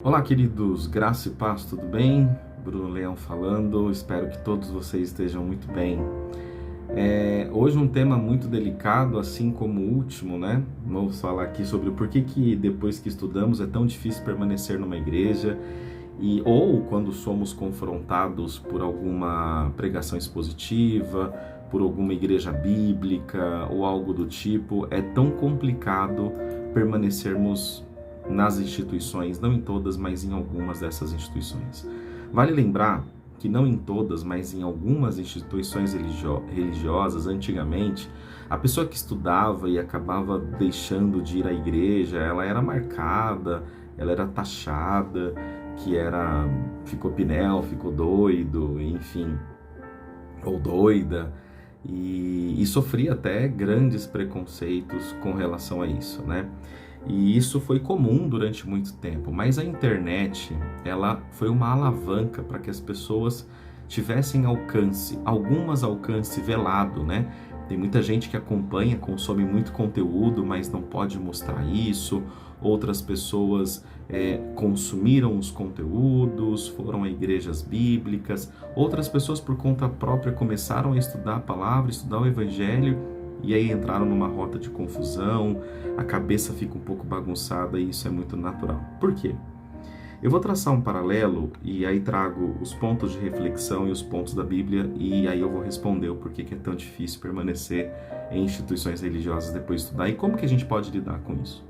Olá, queridos, graça e paz, tudo bem? Bruno Leão falando, espero que todos vocês estejam muito bem. Hoje um tema muito delicado, assim como o último, né? Vamos falar aqui sobre o porquê que depois que estudamos é tão difícil permanecer numa igreja ou quando somos confrontados por alguma pregação expositiva, por alguma igreja bíblica ou algo do tipo, é tão complicado permanecermos nas instituições, não em todas, mas em algumas dessas instituições. Vale lembrar que não em todas, mas em algumas instituições religiosas, antigamente, a pessoa que estudava e acabava deixando de ir à igreja, ela era marcada, ela era taxada, ficou pinel, ficou doido, enfim, ou doida, e sofria até grandes preconceitos com relação a isso, né? E isso foi comum durante muito tempo, mas a internet, ela foi uma alavanca para que as pessoas tivessem alcance, algumas alcance velado, né? Tem muita gente que acompanha, consome muito conteúdo, mas não pode mostrar isso. Outras pessoas consumiram os conteúdos, foram a igrejas bíblicas. Outras pessoas, por conta própria, começaram a estudar a palavra, estudar o evangelho, e aí entraram numa rota de confusão, a cabeça fica um pouco bagunçada e isso é muito natural. Por quê? Eu vou traçar um paralelo e aí trago os pontos de reflexão e os pontos da Bíblia e aí eu vou responder o porquê que é tão difícil permanecer em instituições religiosas depois de estudar e como que a gente pode lidar com isso.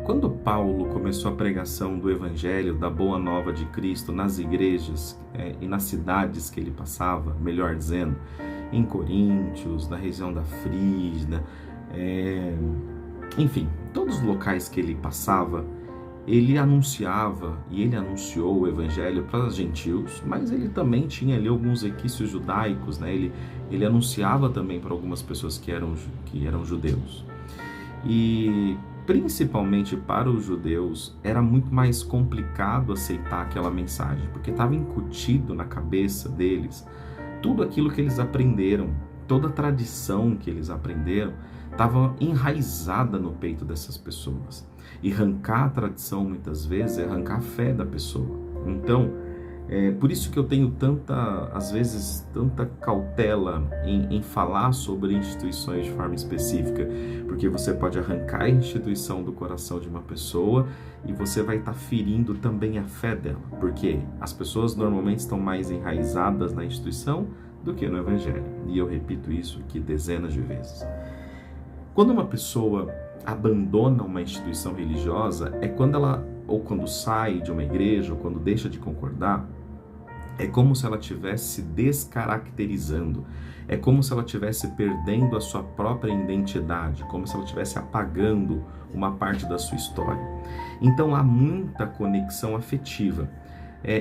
Quando Paulo começou a pregação do Evangelho, da Boa Nova de Cristo nas igrejas e nas cidades que ele passava, melhor dizendo, em Coríntios, na região da Frígia, enfim, todos os locais que ele passava, ele anunciava e ele anunciou o evangelho para os gentios, mas ele também tinha ali alguns requisitos judaicos, né? Ele anunciava também para algumas pessoas que eram judeus. E principalmente para os judeus era muito mais complicado aceitar aquela mensagem, porque estava incutido na cabeça deles tudo aquilo que eles aprenderam, toda a tradição que eles aprenderam estava enraizada no peito dessas pessoas. E arrancar a tradição muitas vezes é arrancar a fé da pessoa. Então, por isso que eu tenho às vezes, tanta cautela em falar sobre instituições de forma específica, porque você pode arrancar a instituição do coração de uma pessoa e você vai estar ferindo também a fé dela, porque as pessoas normalmente estão mais enraizadas na instituição do que no evangelho, e eu repito isso aqui dezenas de vezes. Quando uma pessoa abandona uma instituição religiosa, é quando quando sai de uma igreja, ou quando deixa de concordar, é como se ela estivesse se descaracterizando, é como se ela estivesse perdendo a sua própria identidade, como se ela estivesse apagando uma parte da sua história. Então há muita conexão afetiva.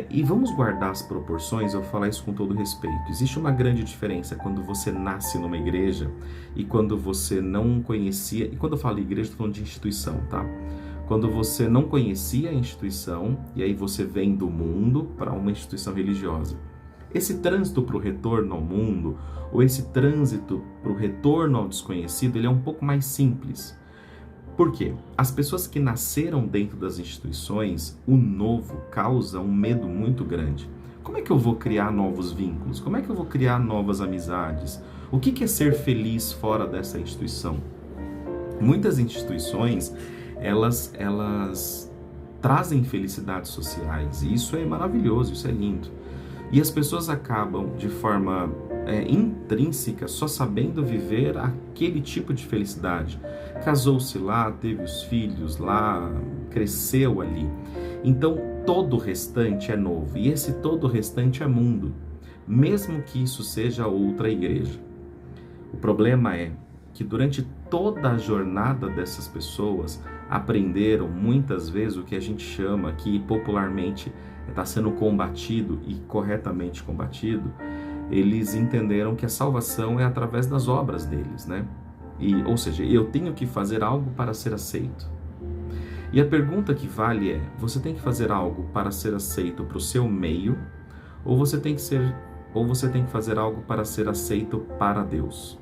E vamos guardar as proporções, eu vou falar isso com todo respeito. Existe uma grande diferença quando você nasce numa igreja e quando você não conhecia, e quando eu falo igreja, estou falando de instituição, tá? Quando você não conhecia a instituição e aí você vem do mundo para uma instituição religiosa. Esse trânsito para o retorno ao mundo, ou esse trânsito para o retorno ao desconhecido, ele é um pouco mais simples. Por quê? As pessoas que nasceram dentro das instituições, o novo causa um medo muito grande. Como é que eu vou criar novos vínculos? Como é que eu vou criar novas amizades? O que é ser feliz fora dessa instituição? Muitas instituições, elas trazem felicidades sociais, e isso é maravilhoso, isso é lindo. E as pessoas acabam, de forma intrínseca, só sabendo viver aquele tipo de felicidade. Casou-se lá, teve os filhos lá, cresceu ali. Então, todo o restante é novo, e esse todo o restante é mundo, mesmo que isso seja outra igreja. O problema é que durante toda a jornada dessas pessoas, aprenderam muitas vezes o que a gente chama, que popularmente está sendo combatido e corretamente combatido. Eles entenderam que a salvação é através das obras deles, né? Ou seja, eu tenho que fazer algo para ser aceito. E a pergunta que vale é, você tem que fazer algo para ser aceito para o seu meio, ou você tem que fazer algo para ser aceito para Deus?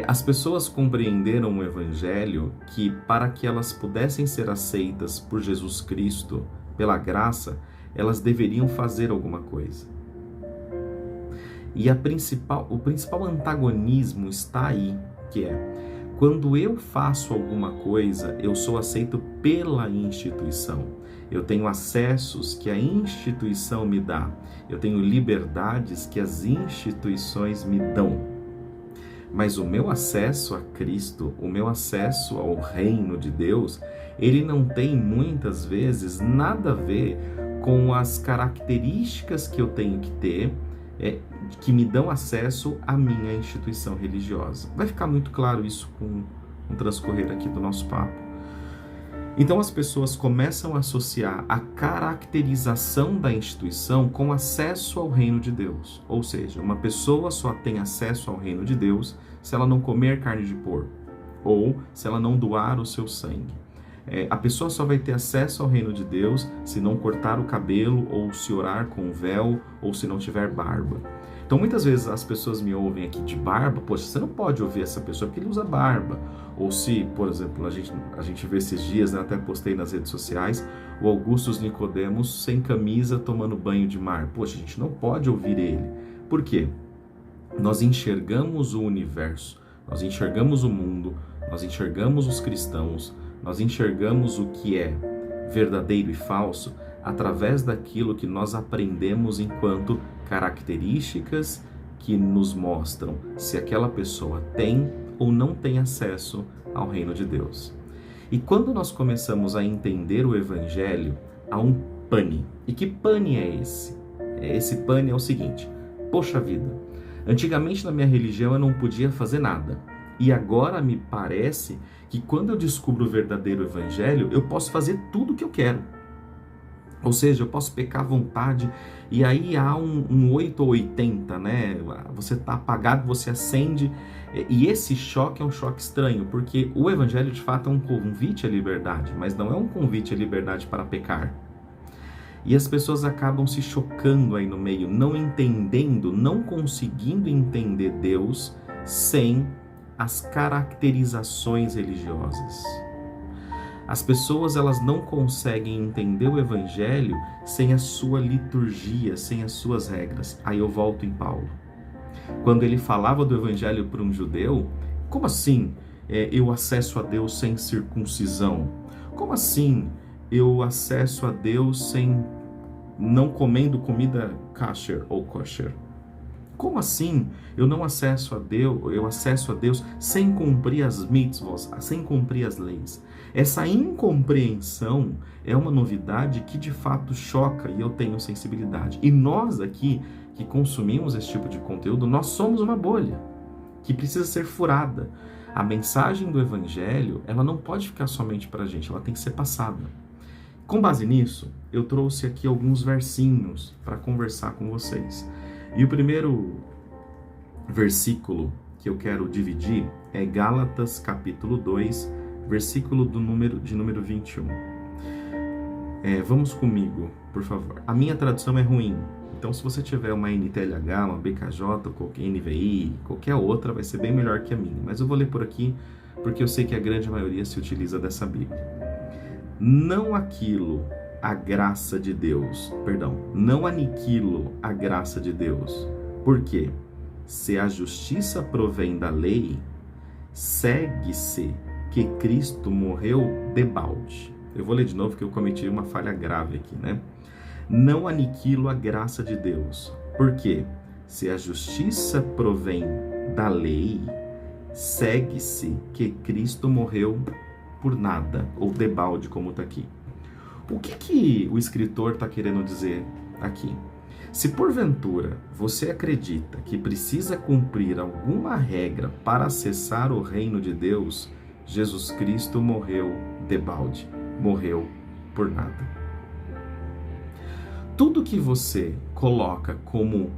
As pessoas compreenderam o Evangelho que, para que elas pudessem ser aceitas por Jesus Cristo, pela graça, elas deveriam fazer alguma coisa. E o principal antagonismo está aí, que é, quando eu faço alguma coisa, eu sou aceito pela instituição. Eu tenho acessos que a instituição me dá. Eu tenho liberdades que as instituições me dão. Mas o meu acesso a Cristo, o meu acesso ao reino de Deus, ele não tem muitas vezes nada a ver com as características que eu tenho que ter, que me dão acesso à minha instituição religiosa. Vai ficar muito claro isso com o transcorrer aqui do nosso papo. Então as pessoas começam a associar a caracterização da instituição com acesso ao reino de Deus. Ou seja, uma pessoa só tem acesso ao reino de Deus se ela não comer carne de porco ou se ela não doar o seu sangue. A pessoa só vai ter acesso ao reino de Deus se não cortar o cabelo ou se orar com véu ou se não tiver barba. Então muitas vezes as pessoas me ouvem aqui de barba, poxa, você não pode ouvir essa pessoa porque ele usa barba. Ou se, por exemplo, a gente vê esses dias, né, até postei nas redes sociais, o Augustus Nicodemos sem camisa tomando banho de mar. Poxa, a gente não pode ouvir ele. Por quê? Nós enxergamos o universo, nós enxergamos o mundo, nós enxergamos os cristãos, nós enxergamos o que é verdadeiro e falso através daquilo que nós aprendemos enquanto características que nos mostram se aquela pessoa tem ou não tem acesso ao reino de Deus. E quando nós começamos a entender o Evangelho, há um pane. E que pane é esse? Esse pane é o seguinte: poxa vida, antigamente na minha religião eu não podia fazer nada. E agora me parece que quando eu descubro o verdadeiro Evangelho, eu posso fazer tudo o que eu quero. Ou seja, eu posso pecar à vontade, e aí há um 8 ou 80, né? Você está apagado, você acende, e esse choque é um choque estranho, porque o Evangelho de fato é um convite à liberdade, mas não é um convite à liberdade para pecar. E as pessoas acabam se chocando aí no meio, não entendendo, não conseguindo entender Deus sem as caracterizações religiosas. As pessoas elas não conseguem entender o Evangelho sem a sua liturgia, sem as suas regras. Aí eu volto em Paulo. Quando ele falava do Evangelho para um judeu, como assim eu acesso a Deus sem circuncisão? Como assim eu acesso a Deus sem não comendo comida kasher ou kosher? Como assim eu não acesso a Deus, eu acesso a Deus sem cumprir as mitzvos, sem cumprir as leis? Essa incompreensão é uma novidade que de fato choca e eu tenho sensibilidade. E nós aqui que consumimos esse tipo de conteúdo, nós somos uma bolha que precisa ser furada. A mensagem do Evangelho, ela não pode ficar somente para a gente, ela tem que ser passada. Com base nisso, eu trouxe aqui alguns versinhos para conversar com vocês. E o primeiro versículo que eu quero dividir é Gálatas capítulo 2, versículo de número 21. Vamos comigo, por favor. A minha tradução é ruim, então se você tiver uma NTLH, uma BKJ, qualquer NVI, qualquer outra, vai ser bem melhor que a minha. Mas eu vou ler por aqui, porque eu sei que a grande maioria se utiliza dessa Bíblia. Não aniquilo a graça de Deus. Por quê? Se a justiça provém da lei, segue-se que Cristo morreu debalde. Eu vou ler de novo, porque eu cometi uma falha grave aqui, né? Não aniquilo a graça de Deus. Por quê? Se a justiça provém da lei, segue-se que Cristo morreu por nada, ou debalde, como está aqui. O que o escritor está querendo dizer aqui? Se porventura você acredita que precisa cumprir alguma regra para acessar o reino de Deus, Jesus Cristo morreu debalde, morreu por nada. Tudo que você coloca como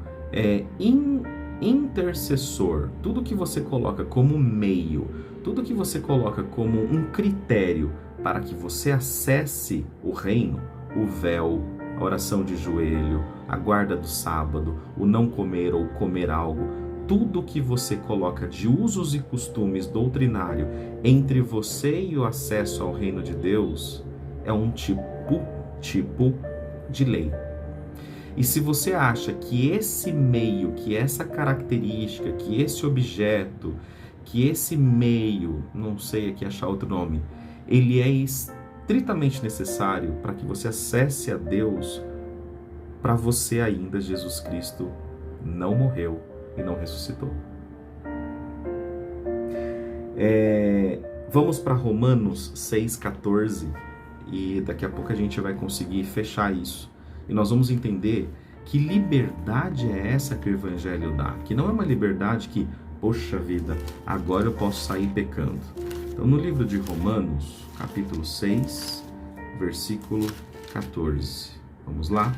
intercessor, tudo que você coloca como meio, tudo que você coloca como um critério para que você acesse o reino, o véu, a oração de joelho, a guarda do sábado, o não comer ou comer algo, tudo que você coloca de usos e costumes doutrinário entre você e o acesso ao reino de Deus é um tipo de lei. E se você acha que esse meio, que essa característica, que esse objeto, que esse meio, não sei aqui achar outro nome, ele é estritamente necessário para que você acesse a Deus, para você ainda Jesus Cristo não morreu e não ressuscitou. Vamos para Romanos 6,14 e daqui a pouco a gente vai conseguir fechar isso. E nós vamos entender que liberdade é essa que o Evangelho dá. Que não é uma liberdade que, poxa vida, agora eu posso sair pecando. Então, no livro de Romanos, capítulo 6, versículo 14. Vamos lá?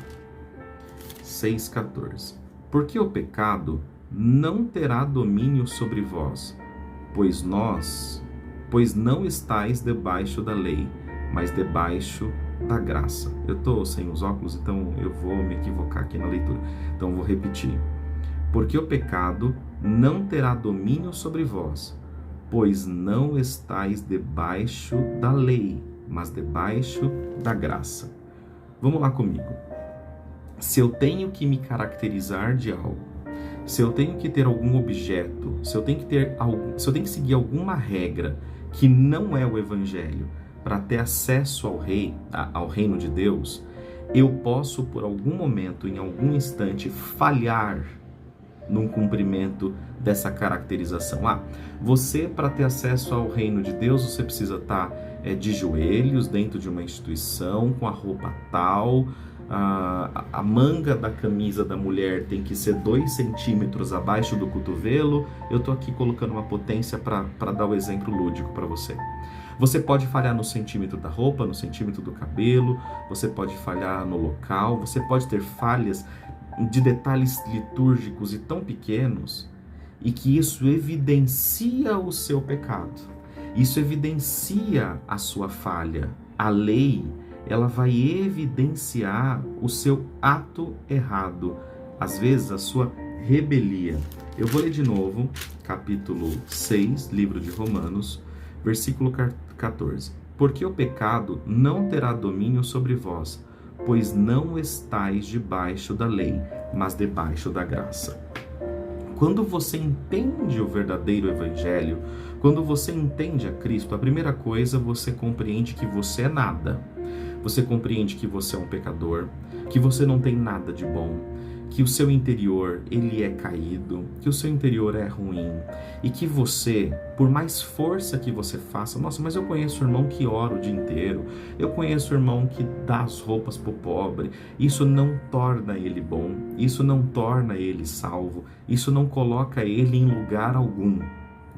6,14. Porque o pecado não terá domínio sobre vós, pois não estáis debaixo da lei, mas debaixo da graça. Eu estou sem os óculos, então eu vou me equivocar aqui na leitura. Então eu vou repetir. Porque o pecado não terá domínio sobre vós, pois não estáis debaixo da lei, mas debaixo da graça. Vamos lá comigo. Se eu tenho que me caracterizar de algo, se eu tenho que ter algum objeto, se eu tenho que seguir alguma regra que não é o Evangelho, para ter acesso ao reino de Deus, eu posso, por algum momento, em algum instante, falhar num cumprimento dessa caracterização. Você, para ter acesso ao reino de Deus, você precisa estar de joelhos dentro de uma instituição, com a roupa tal, a manga da camisa da mulher tem que ser 2 centímetros abaixo do cotovelo. Eu estou aqui colocando uma potência para dar o exemplo lúdico para você. Você pode falhar no centímetro da roupa, no centímetro do cabelo, você pode falhar no local, você pode ter falhas de detalhes litúrgicos e tão pequenos, e que isso evidencia o seu pecado. Isso evidencia a sua falha. A lei, ela vai evidenciar o seu ato errado, às vezes a sua rebelia. Eu vou ler de novo, capítulo 6, livro de Romanos, versículo 14. Porque o pecado não terá domínio sobre vós, pois não estáis debaixo da lei, mas debaixo da graça. Quando você entende o verdadeiro Evangelho, quando você entende a Cristo, a primeira coisa, você compreende que você é nada. Você compreende que você é um pecador, que você não tem nada de bom, que o seu interior, ele é caído, que o seu interior é ruim, e que você, por mais força que você faça, nossa, mas eu conheço o irmão que ora o dia inteiro, eu conheço o irmão que dá as roupas pro pobre, isso não torna ele bom, isso não torna ele salvo, isso não coloca ele em lugar algum,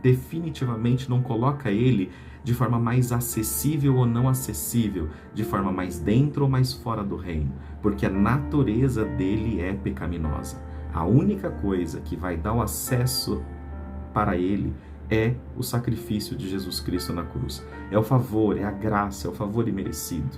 definitivamente não coloca ele de forma mais acessível ou não acessível, de forma mais dentro ou mais fora do reino, porque a natureza dele é pecaminosa. A única coisa que vai dar o acesso para ele é o sacrifício de Jesus Cristo na cruz. É o favor, é a graça, é o favor imerecido.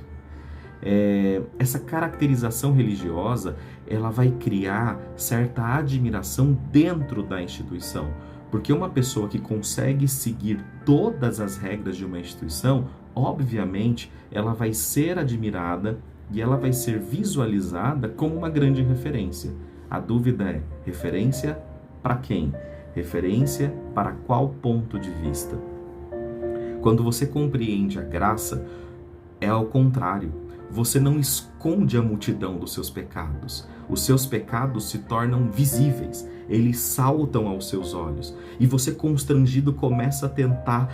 Essa caracterização religiosa, ela vai criar certa admiração dentro da instituição, porque uma pessoa que consegue seguir todas as regras de uma instituição, obviamente, ela vai ser admirada e ela vai ser visualizada como uma grande referência. A dúvida é, referência para quem? Referência para qual ponto de vista? Quando você compreende a graça, é ao contrário. Você não esconde a multidão dos seus pecados. Os seus pecados se tornam visíveis. Eles saltam aos seus olhos. E você, constrangido, começa a tentar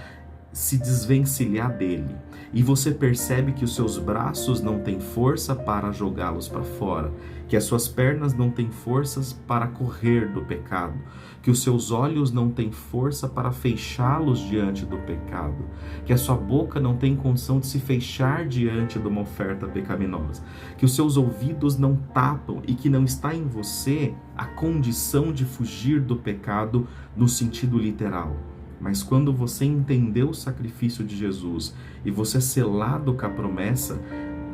se desvencilhar dele. E você percebe que os seus braços não têm força para jogá-los para fora, que as suas pernas não têm forças para correr do pecado, que os seus olhos não têm força para fechá-los diante do pecado, que a sua boca não tem condição de se fechar diante de uma oferta pecaminosa, que os seus ouvidos não tapam e que não está em você a condição de fugir do pecado no sentido literal. Mas quando você entendeu o sacrifício de Jesus e você é selado com a promessa,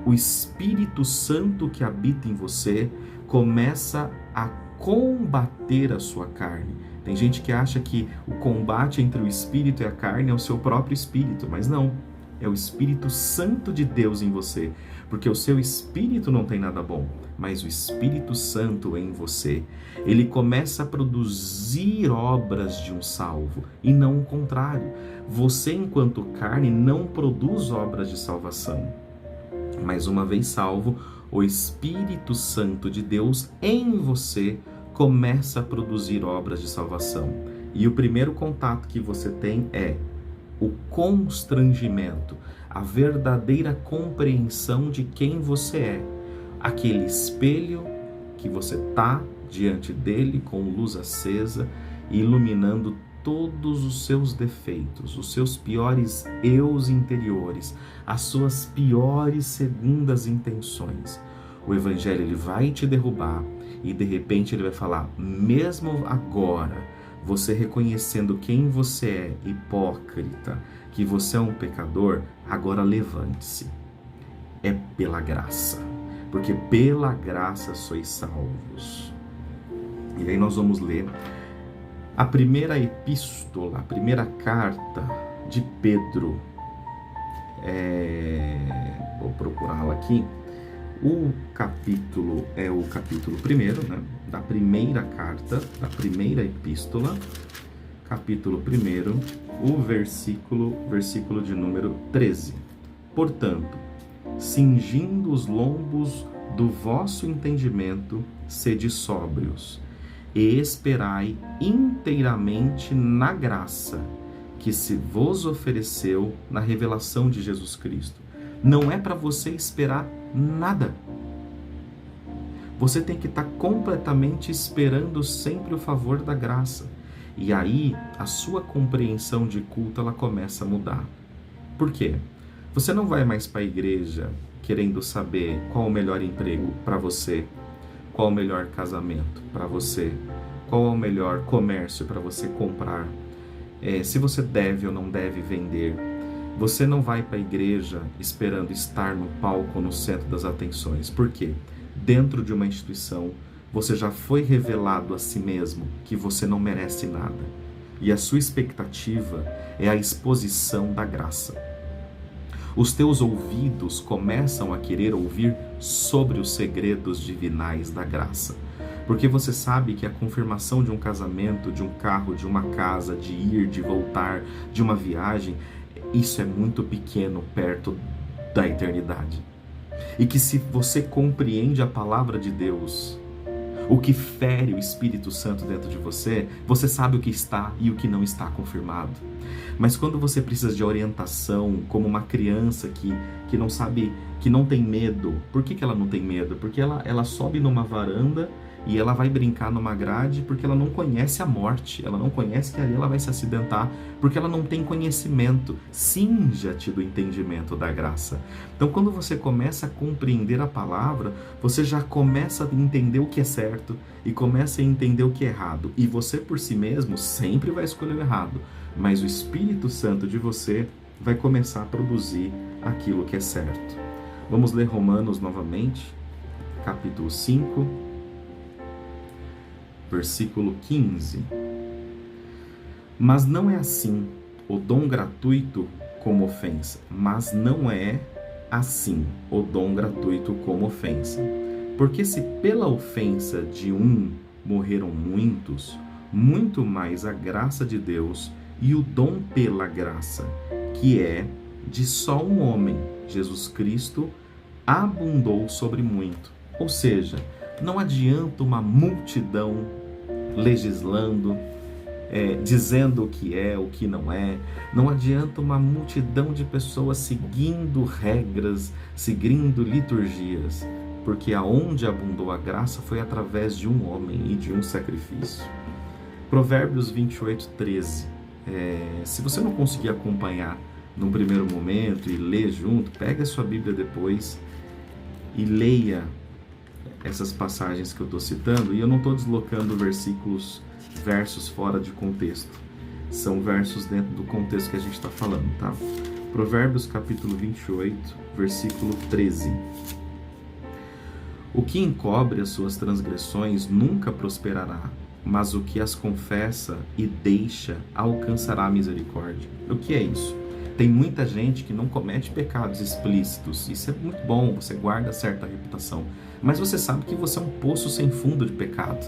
o Espírito Santo que habita em você começa a combater a sua carne. Tem gente que acha que o combate entre o espírito e a carne é o seu próprio espírito, mas não. É o Espírito Santo de Deus em você, porque o seu espírito não tem nada bom, mas o Espírito Santo em você, ele começa a produzir obras de um salvo, e não o contrário. Você, enquanto carne, não produz obras de salvação, mas uma vez salvo, o Espírito Santo de Deus em você começa a produzir obras de salvação. E o primeiro contato que você tem é o constrangimento, a verdadeira compreensão de quem você é. Aquele espelho que você está diante dele com luz acesa, iluminando todos os seus defeitos, os seus piores eus interiores, as suas piores segundas intenções. O Evangelho ele vai te derrubar e de repente ele vai falar, mesmo agora, você reconhecendo quem você é, hipócrita, que você é um pecador, agora levante-se. É pela graça, porque pela graça sois salvos. E aí nós vamos ler a primeira epístola, a primeira carta de Pedro. Vou procurá-la aqui. O capítulo é o capítulo 1, né? Da primeira carta, da primeira epístola, capítulo 1, o versículo de número 13. Portanto, cingindo os lombos do vosso entendimento, sede sóbrios, e esperai inteiramente na graça que se vos ofereceu na revelação de Jesus Cristo. Não é para você esperar nada. Você tem que estar completamente esperando sempre o favor da graça. E aí, a sua compreensão de culto, ela começa a mudar. Por quê? Você não vai mais para a igreja querendo saber qual o melhor emprego para você, qual o melhor casamento para você, qual é o melhor comércio para você comprar, se você deve ou não deve vender. Você não vai para a igreja esperando estar no palco, no centro das atenções. Por quê? Dentro de uma instituição, você já foi revelado a si mesmo que você não merece nada. E a sua expectativa é a exposição da graça. Os teus ouvidos começam a querer ouvir sobre os segredos divinais da graça. Porque você sabe que a confirmação de um casamento, de um carro, de uma casa, de ir, de voltar, de uma viagem, isso é muito pequeno perto da eternidade. E que se você compreende a palavra de Deus, o que fere o Espírito Santo dentro de você, você sabe o que está e o que não está confirmado. Mas quando você precisa de orientação, como uma criança que não sabe, que não tem medo. Por que ela não tem medo? Porque ela sobe numa varanda e ela vai brincar numa grade porque ela não conhece a morte, ela não conhece que ali ela vai se acidentar, porque ela não tem conhecimento. Cinja-te do entendimento da graça. Então, quando você começa a compreender a palavra, você já começa a entender o que é certo e começa a entender o que é errado. E você, por si mesmo, sempre vai escolher o errado, mas o Espírito Santo de você vai começar a produzir aquilo que é certo. Vamos ler Romanos novamente, capítulo 5, versículo 15. Mas não é assim o dom gratuito como ofensa. Mas não é assim o dom gratuito como ofensa. Porque se pela ofensa de um morreram muitos, muito mais a graça de Deus e o dom pela graça, que é de só um homem, Jesus Cristo, abundou sobre muito. Ou seja, não adianta uma multidão legislando, dizendo o que é, o que não é. Não adianta uma multidão de pessoas seguindo regras, seguindo liturgias, porque aonde abundou a graça foi através de um homem e de um sacrifício. Provérbios 28, 13. Se você não conseguir acompanhar num primeiro momento e ler junto, pega a sua Bíblia depois e leia essas passagens que eu estou citando, e eu não estou deslocando versos fora de contexto. São versos dentro do contexto que a gente está falando, tá? Provérbios capítulo 28, versículo 13. O que encobre as suas transgressões nunca prosperará, mas o que as confessa e deixa alcançará a misericórdia. O que é isso? Tem muita gente que não comete pecados explícitos. Isso é muito bom, você guarda certa reputação. Mas você sabe que você é um poço sem fundo de pecado.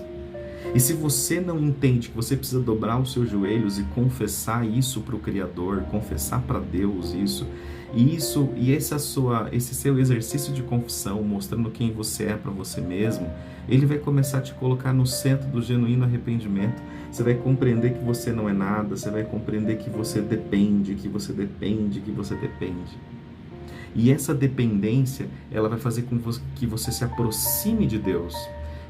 E se você não entende que você precisa dobrar os seus joelhos e confessar isso para o Criador, confessar para Deus e esse seu exercício de confissão, mostrando quem você é para você mesmo, ele vai começar a te colocar no centro do genuíno arrependimento. Você vai compreender que você não é nada, você vai compreender que você depende, que você depende, que você depende. E essa dependência, ela vai fazer com que você se aproxime de Deus.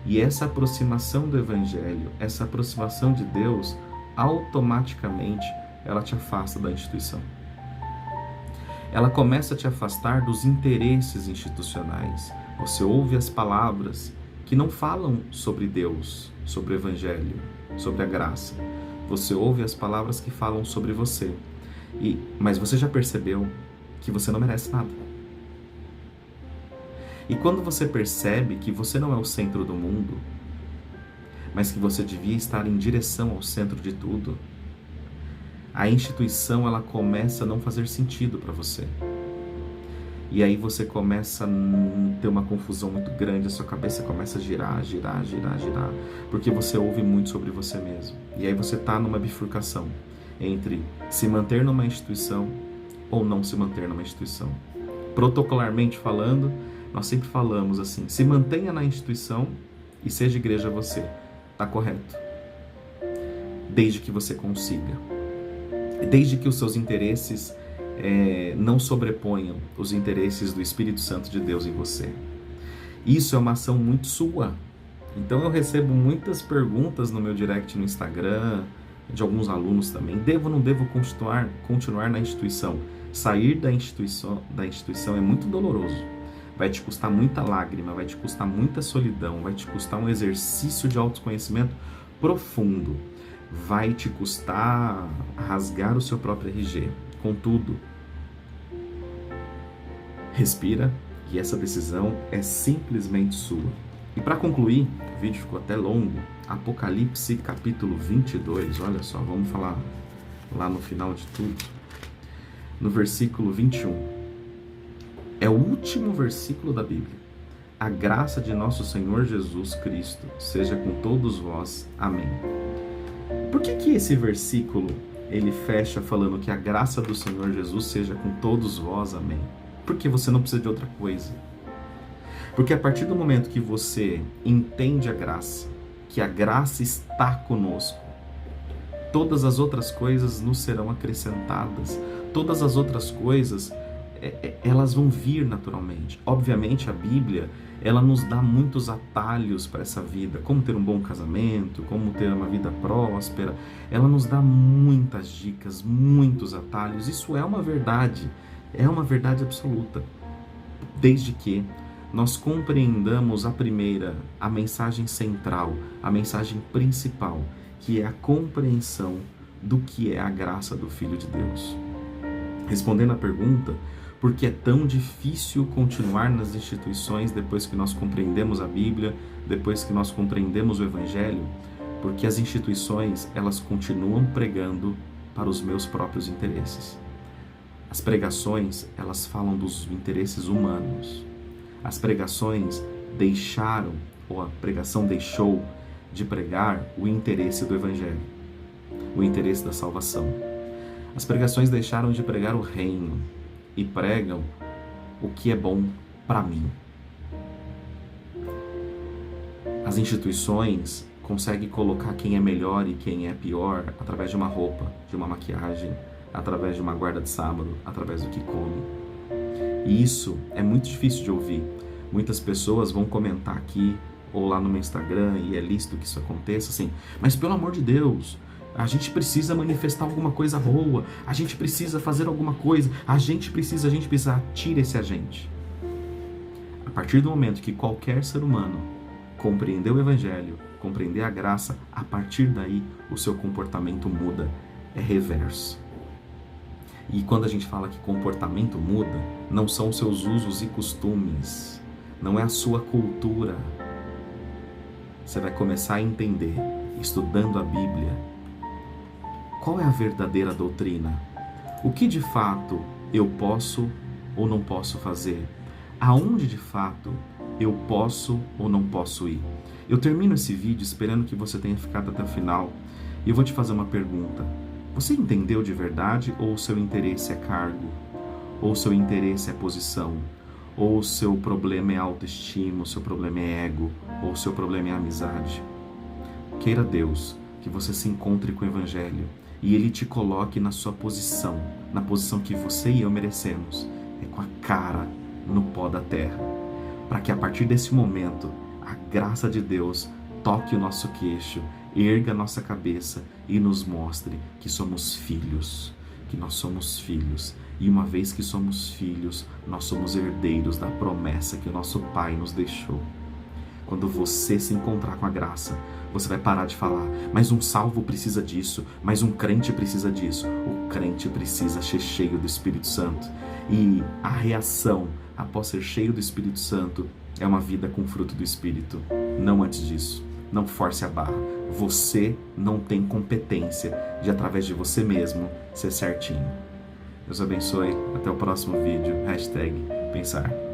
E essa aproximação do Evangelho, essa aproximação de Deus, automaticamente ela te afasta da instituição. Ela começa a te afastar dos interesses institucionais. Você ouve as palavras que não falam sobre Deus, sobre o Evangelho, sobre a graça. Você ouve as palavras que falam sobre você. Mas você já percebeu que você não merece nada. E quando você percebe que você não é o centro do mundo, mas que você devia estar em direção ao centro de tudo, a instituição ela começa a não fazer sentido para você. E aí você começa a ter uma confusão muito grande, a sua cabeça começa a girar, porque você ouve muito sobre você mesmo. E aí você está numa bifurcação entre se manter numa instituição ou não se manter numa instituição. Protocolarmente falando, nós sempre falamos assim: se mantenha na instituição e seja igreja você. Está correto. Desde que você consiga. Desde que os seus interesses não sobreponham os interesses do Espírito Santo de Deus em você. Isso é uma ação muito sua. Então eu recebo muitas perguntas no meu direct no Instagram, de alguns alunos também. Devo ou não devo continuar na instituição? Sair da instituição é muito doloroso. Vai te custar muita lágrima, vai te custar muita solidão, vai te custar um exercício de autoconhecimento profundo. Vai te custar rasgar o seu próprio RG. Contudo, respira, e essa decisão é simplesmente sua. E para concluir, o vídeo ficou até longo, Apocalipse capítulo 22, olha só, vamos falar lá no final de tudo. No versículo 21. É o último versículo da Bíblia. A graça de nosso Senhor Jesus Cristo seja com todos vós. Amém. Por que esse versículo ele fecha falando que a graça do Senhor Jesus seja com todos vós? Amém. Porque você não precisa de outra coisa. Porque a partir do momento que você entende a graça, que a graça está conosco, todas as outras coisas nos serão acrescentadas. Todas as outras coisas elas vão vir naturalmente. Obviamente a Bíblia, ela nos dá muitos atalhos para essa vida, como ter um bom casamento, como ter uma vida próspera. Ela nos dá muitas dicas, muitos atalhos. Isso é uma verdade absoluta, desde que nós compreendamos a mensagem central, a mensagem principal, que é a compreensão do que é a graça do Filho de Deus. Respondendo à pergunta, por que é tão difícil continuar nas instituições depois que nós compreendemos a Bíblia, depois que nós compreendemos o Evangelho? Porque as instituições, elas continuam pregando para os meus próprios interesses. As pregações, elas falam dos interesses humanos. As pregações deixaram, ou a pregação deixou de pregar o interesse do Evangelho, o interesse da salvação. As pregações deixaram de pregar o reino e pregam o que é bom para mim. As instituições conseguem colocar quem é melhor e quem é pior através de uma roupa, de uma maquiagem, através de uma guarda de sábado, através do que come. E isso é muito difícil de ouvir. Muitas pessoas vão comentar aqui ou lá no meu Instagram, e é lícito que isso aconteça, assim: mas pelo amor de Deus, a gente precisa manifestar alguma coisa boa, a gente precisa fazer alguma coisa, a gente precisa, tira esse agente. A partir do momento que qualquer ser humano compreender o Evangelho, compreender a graça, a partir daí o seu comportamento muda, é reverso. E quando a gente fala que comportamento muda, não são os seus usos e costumes, não é a sua cultura. Você vai começar a entender estudando a Bíblia, qual é a verdadeira doutrina? O que de fato eu posso ou não posso fazer? Aonde de fato eu posso ou não posso ir? Eu termino esse vídeo esperando que você tenha ficado até o final e eu vou te fazer uma pergunta. Você entendeu de verdade ou o seu interesse é cargo? Ou o seu interesse é posição? Ou o seu problema é autoestima, o seu problema é ego, ou o seu problema é amizade? Queira Deus que você se encontre com o Evangelho e Ele te coloque na sua posição, na posição que você e eu merecemos, é com a cara no pó da terra, para que a partir desse momento a graça de Deus toque o nosso queixo, erga a nossa cabeça e nos mostre que somos filhos, que nós somos filhos. E uma vez que somos filhos, nós somos herdeiros da promessa que o nosso Pai nos deixou. Quando você se encontrar com a graça, você vai parar de falar, mas um salvo precisa disso, mas um crente precisa disso. O crente precisa ser cheio do Espírito Santo. E a reação após ser cheio do Espírito Santo é uma vida com fruto do Espírito. Não antes disso. Não force a barra. Você não tem competência de, através de você mesmo, ser certinho. Deus abençoe. Até o próximo vídeo. #pensar.